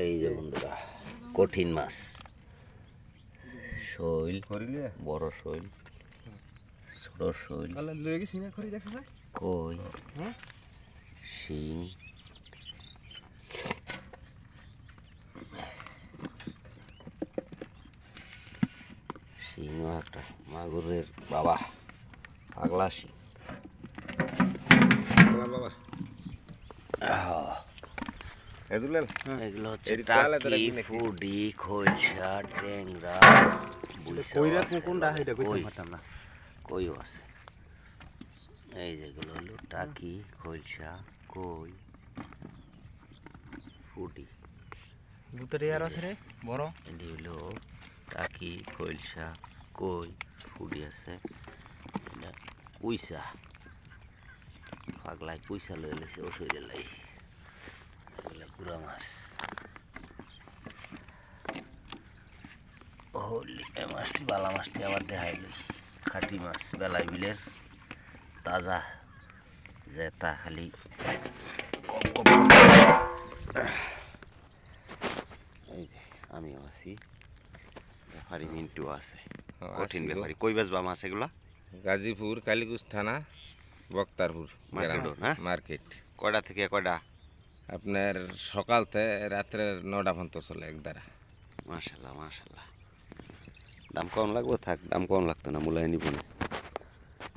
এই যে বন্ধুরা কঠিন মাছ, শৈল, বড় শৈল, ছোট শৈল, কই, শিং, শিংও একটা মাগুরের বাবা, পাগলা শিং। এগুলো হচ্ছে টাকি, ফুডি, খৈলসা, ট্যাংরা, কইও আছে। এই যেগুলো হলো টাকি, খৈলসা, কই, ফুডি। এটি হলো টাকি, খৈলসা, কই, ফুডি আছে। এটা কুইসা, পাগলায় কুইসা লয়ে লেছে ওষুধের লাই। এগুলো গুড়া মাছ। এই মাছটি বালা মাছটি আবার দেখাই লই। খাটি মাছ, বেলাই বিলের তাজা, জেতা খালি এই যে আমিও আছি, ব্যাপারী মিন্টু আছে, কঠিন ব্যাপারী। কই বেচবা মাছ এগুলা? গাজীপুর, কালীগঞ্জ থানা, বক্তারপুর মার্কেট। কয়টা থেকে কয়টা? আপনার সকাল থেকে রাত্রে 9টা পর্যন্ত চলে এক দ্বারা। মাশাল্লাহ মাশাল্লাহ। দাম কম লাগবে? থাক, দাম কম লাগতো না, মূল্যায় নিব না।